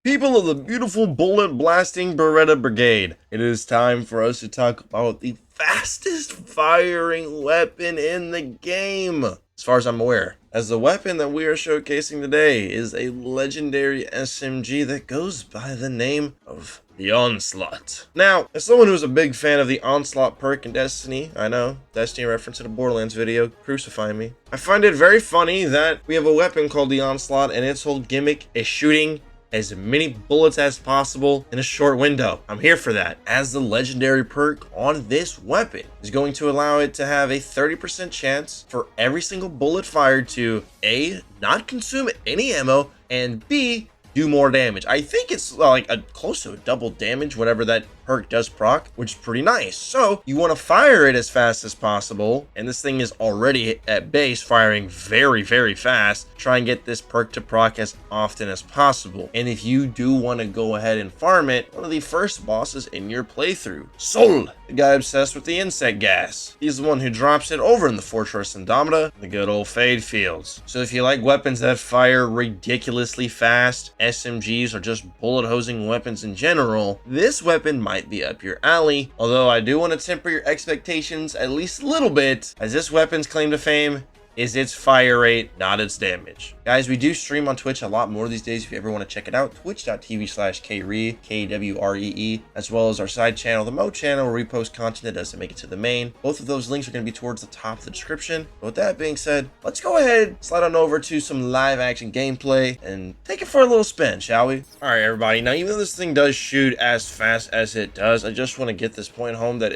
People of the beautiful bullet blasting Beretta Brigade, it is time for us to talk about the fastest firing weapon in the game, as far as I'm aware. As the weapon that we are showcasing today is a legendary SMG that goes by the name of the Onslaught. Now, as someone who's a big fan of the Onslaught perk in Destiny, I know, Destiny reference in a Borderlands video, crucify me. I find it very funny that we have a weapon called the Onslaught and its whole gimmick is shooting as many bullets as possible in a short window. I'm here for that, as the legendary perk on this weapon is going to allow it to have a 30% chance for every single bullet fired to A, not consume any ammo, and B, do more damage. I think it's like close to a double damage whenever that perk does proc, which is pretty nice. So you want to fire it as fast as possible, and this thing is already at base firing very fast. Try and get this perk to proc as often as possible. And if you do want to go ahead and farm it, one of the first bosses in your playthrough, Sol, the guy obsessed with the insect gas. He's the one who drops it over in the Fortress Andromeda, the good old Fade Fields. So if you like weapons that fire ridiculously fast, SMGs or just bullet hosing weapons in general, this weapon might be up your alley. Although I do want to temper your expectations at least a little bit, as this weapon's claim to fame is its fire rate, not its damage. Guys, we do stream on Twitch a lot more these days if you ever want to check it out. Twitch.tv/Kree, Kwree, as well as our side channel, the Mo channel, where we post content that doesn't make it to the main. Both of those links are going to be towards the top of the description. But with that being said, let's go ahead, slide on over to some live action gameplay and take it for a little spin, shall we? All right, everybody. Now, even though this thing does shoot as fast as it does, I just want to get this point home that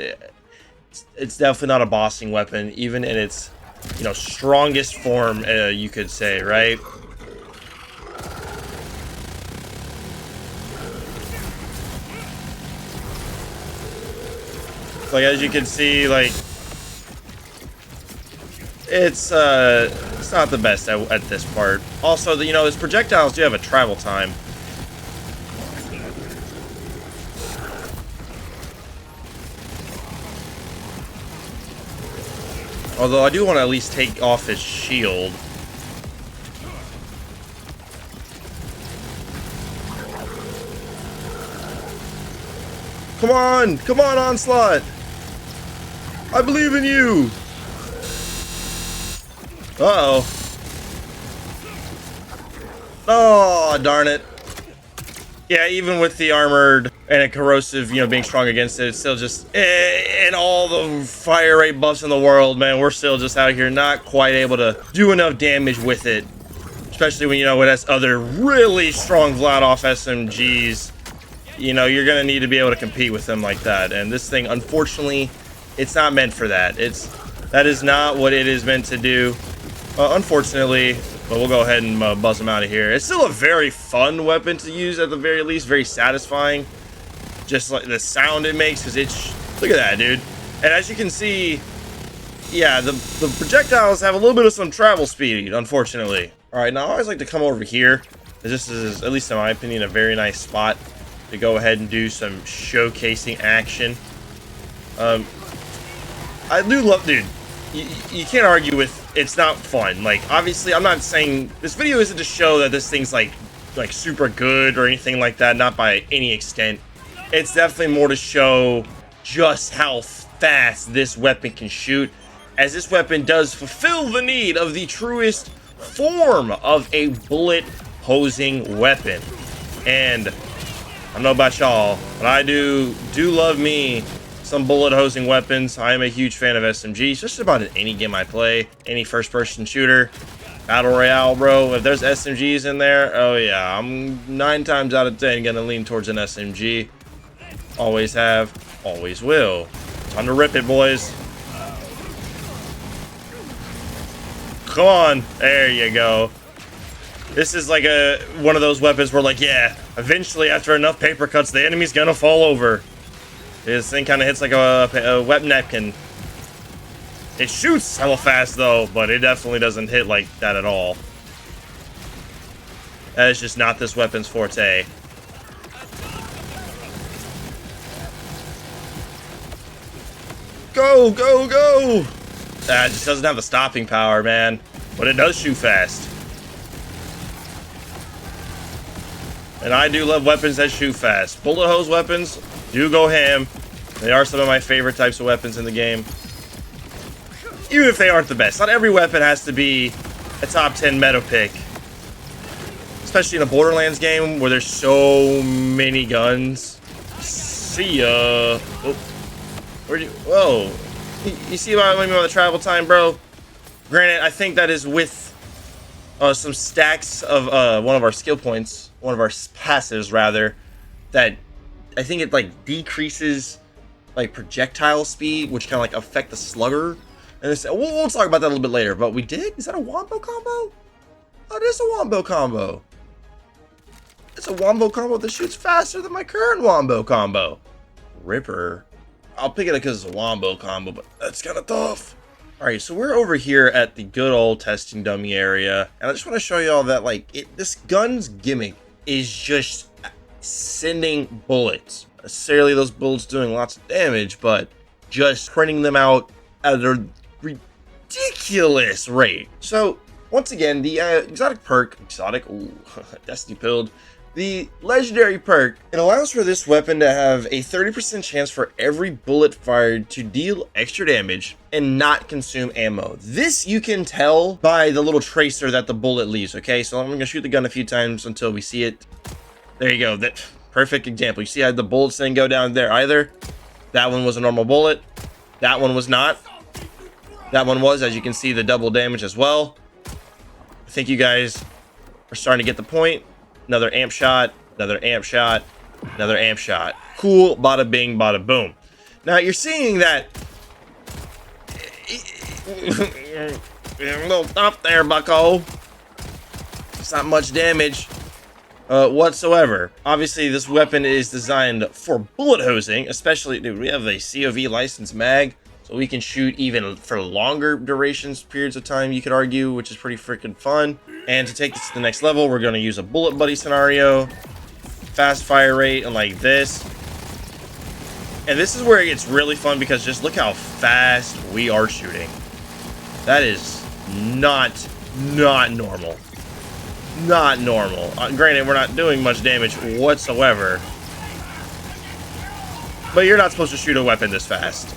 it's definitely not a bossing weapon, even in its strongest form, you could say, right? Like, as you can see, like, it's not the best at this part. Also, its projectiles do have a travel time. Although I do want to at least take off his shield. Come on, Onslaught! I believe in you! Uh-oh. Oh, darn it. Yeah, even with the armored and a corrosive, being strong against it, it's still just, and all the fire rate buffs in the world, man, we're still just out here not quite able to do enough damage with it. Especially when, it has other really strong Vladoff SMGs. You're gonna need to be able to compete with them like that. And this thing, unfortunately, it's not meant for that. That is not what it is meant to do, unfortunately. But we'll go ahead and buzz them out of here. It's still a very fun weapon to use, at the very least. Very satisfying. Just like the sound it makes, because look at that, dude. And as you can see, yeah, the projectiles have a little bit of some travel speed, unfortunately. All right, now I always like to come over here. This is, at least in my opinion, a very nice spot to go ahead and do some showcasing action. I do love, dude. You can't argue with it's not fun. Like, obviously, I'm not saying this video isn't to show that this thing's like super good or anything like that, not by any extent. It's definitely more to show just how fast this weapon can shoot, as this weapon does fulfill the need of the truest form of a bullet hosing weapon. And I don't know about y'all, but I do love me some bullet hosing weapons. I am a huge fan of SMGs, just about in any game I play, any first-person shooter, battle royale, bro. If there's SMGs in there, oh yeah, I'm 9 times out of 10 gonna lean towards an SMG. Always have, always will. Time to rip it, boys. Come on, there you go. This is like one of those weapons where, like, yeah, eventually after enough paper cuts, the enemy's gonna fall over. This thing kind of hits like a wet napkin. It shoots hella fast, though, but it definitely doesn't hit like that at all. That is just not this weapon's forte. Go, go, go! It just doesn't have the stopping power, man. But it does shoot fast. And I do love weapons that shoot fast. Bullet hose weapons do go ham. They are some of my favorite types of weapons in the game. Even if they aren't the best. Not every weapon has to be a top 10 meta pick. Especially in a Borderlands game where there's so many guns. See ya. Oh. Where'd you? Whoa. You see what I mean by the travel time, bro? Granted, I think that is with some stacks of one of our skill points, one of our passives rather, that I think it like decreases like projectile speed, which kind of like affect the slugger. And this, we'll talk about that a little bit later. But we did? Is that a wombo combo? Oh, it is a wombo combo. It's a wombo combo that shoots faster than my current wombo combo. Ripper. I'll pick it up because it's a wombo combo, but that's kind of tough. Alright, so we're over here at the good old testing dummy area. And I just want to show y'all that, like, this gun's gimmick is just sending bullets. Not necessarily those bullets doing lots of damage, but just printing them out at a ridiculous rate. So, once again, the exotic perk, ooh, Destiny pilled. The legendary perk, it allows for this weapon to have a 30% chance for every bullet fired to deal extra damage and not consume ammo. This you can tell by the little tracer that the bullet leaves, okay? So I'm going to shoot the gun a few times until we see it. There you go. That perfect example. You see how the bullets didn't go down there either? That one was a normal bullet. That one was not. That one was, as you can see, the double damage as well. I think you guys are starting to get the point. Another amp shot, another amp shot, another amp shot. Cool, bada bing, bada boom. Now you're seeing that a little tough there, bucko. It's not much damage whatsoever. Obviously, this weapon is designed for bullet hosing, especially, dude, we have a COV licensed mag, so we can shoot even for longer durations, periods of time, you could argue, which is pretty freaking fun. And to take this to the next level, we're going to use a bullet buddy scenario, fast fire rate, and like this. And this is where it gets really fun because just look how fast we are shooting. That is not normal. Not normal. Granted, we're not doing much damage whatsoever. But you're not supposed to shoot a weapon this fast.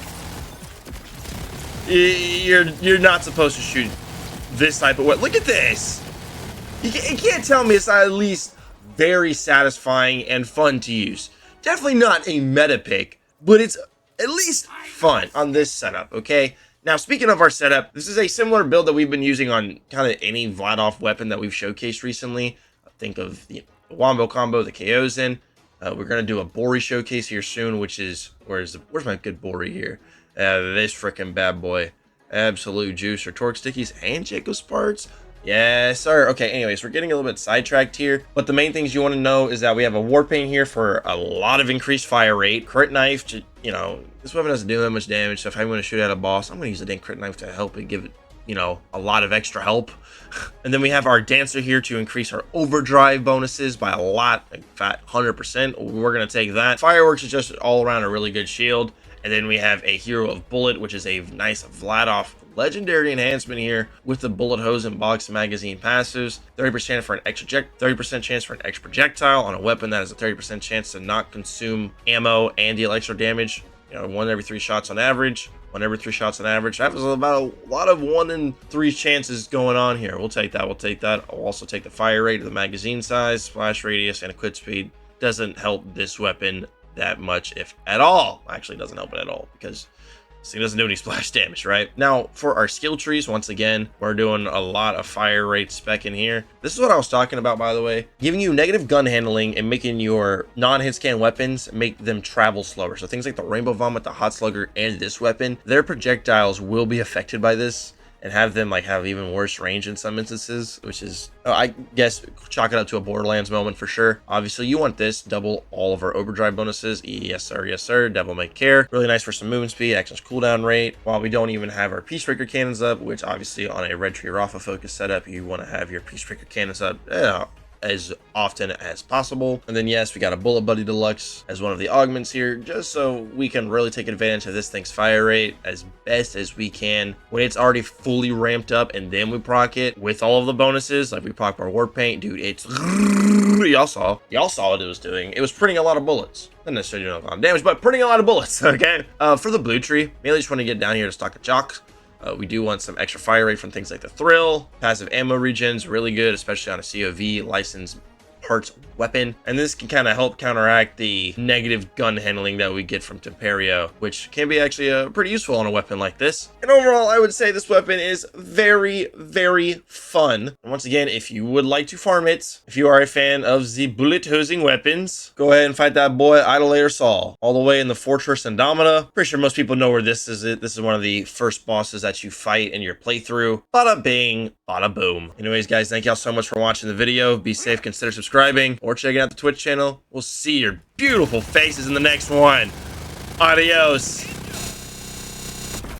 You're not supposed to shoot this type of weapon. Look at this. You can't tell me it's not at least very satisfying and fun to use. Definitely not a meta pick, but it's at least fun on this setup, okay? Now, speaking of our setup, this is a similar build that we've been using on kind of any Vladoff weapon that we've showcased recently. Think of the wombo combo, the KOs in. We're going to do a Bori showcase here soon, which is, where's my good Bori here? This freaking bad boy. Absolute juice or torque stickies and Jacob Sparks. Yes, sir. Okay, anyways, we're getting a little bit sidetracked here, but the main things you want to know is that we have a warpaint here for a lot of increased fire rate. Crit knife, you know, this weapon doesn't do that much damage, so if I'm going to shoot at a boss, I'm going to use the dang crit knife to help it give it, you know, a lot of extra help. And then we have our dancer here to increase our overdrive bonuses by a lot, like fat 100%. We're going to take that. Fireworks is just all around a really good shield. And then we have a Hero of Bullet, which is a nice Vladoff legendary enhancement here with the bullet hose and box magazine passives. 30% for an extra 30% chance for an extra projectile on a weapon that has a 30% chance to not consume ammo and deal extra damage. You know, 1 every 3 shots on average. 1 every 3 shots on average. That was about a lot of 1 in 3 chances going on here. We'll take that. We'll take that. I'll also take the fire rate of the magazine size, splash radius, and a quit speed. Doesn't help this weapon that much, if at all. Actually, doesn't help it at all because this thing doesn't do any splash damage, right? Now, for our skill trees, once again, we're doing a lot of fire rate spec in here. This is what I was talking about, by the way. Giving you negative gun handling and making your non-hit scan weapons make them travel slower. So things like the Rainbow Vomit, the Hot Slugger, and this weapon, their projectiles will be affected by this and have them like have even worse range in some instances, which is, I guess, chalk it up to a Borderlands moment for sure. Obviously, you want this, double all of our overdrive bonuses. Yes, sir, devil may care. Really nice for some movement speed, actions cooldown rate, while we don't even have our Peacebreaker cannons up, which obviously on a Red Tree Rafa focus setup, you want to have your Peacebreaker cannons up as often as possible. And then yes, we got a Bullet Buddy Deluxe as one of the augments here, just so we can really take advantage of this thing's fire rate as best as we can when it's already fully ramped up, and then we proc it with all of the bonuses. Like we proc our war paint, dude, it's Y'all saw what it was doing. It was printing a lot of bullets. Not necessarily doing a lot of damage, but printing a lot of bullets, okay? For the blue tree, mainly just want to get down here to stock a chalk. We do want some extra fire rate from things like the thrill. Passive ammo regens, really good, especially on a COV licensed parts weapon, and this can kind of help counteract the negative gun handling that we get from Temperio, which can be actually pretty useful on a weapon like this. And overall, I would say this weapon is very, very fun. And once again, if you would like to farm it, if you are a fan of the bullet hosing weapons, go ahead and fight that boy Idolator Saul all the way in the Fortress Andromeda. Pretty sure most people know where this is. This is one of the first bosses that you fight in your playthrough. Bada bing, bada boom. Anyways, guys, thank y'all so much for watching the video. Be safe, consider subscribing, or checking out the Twitch channel. We'll see your beautiful faces in the next one. Adios.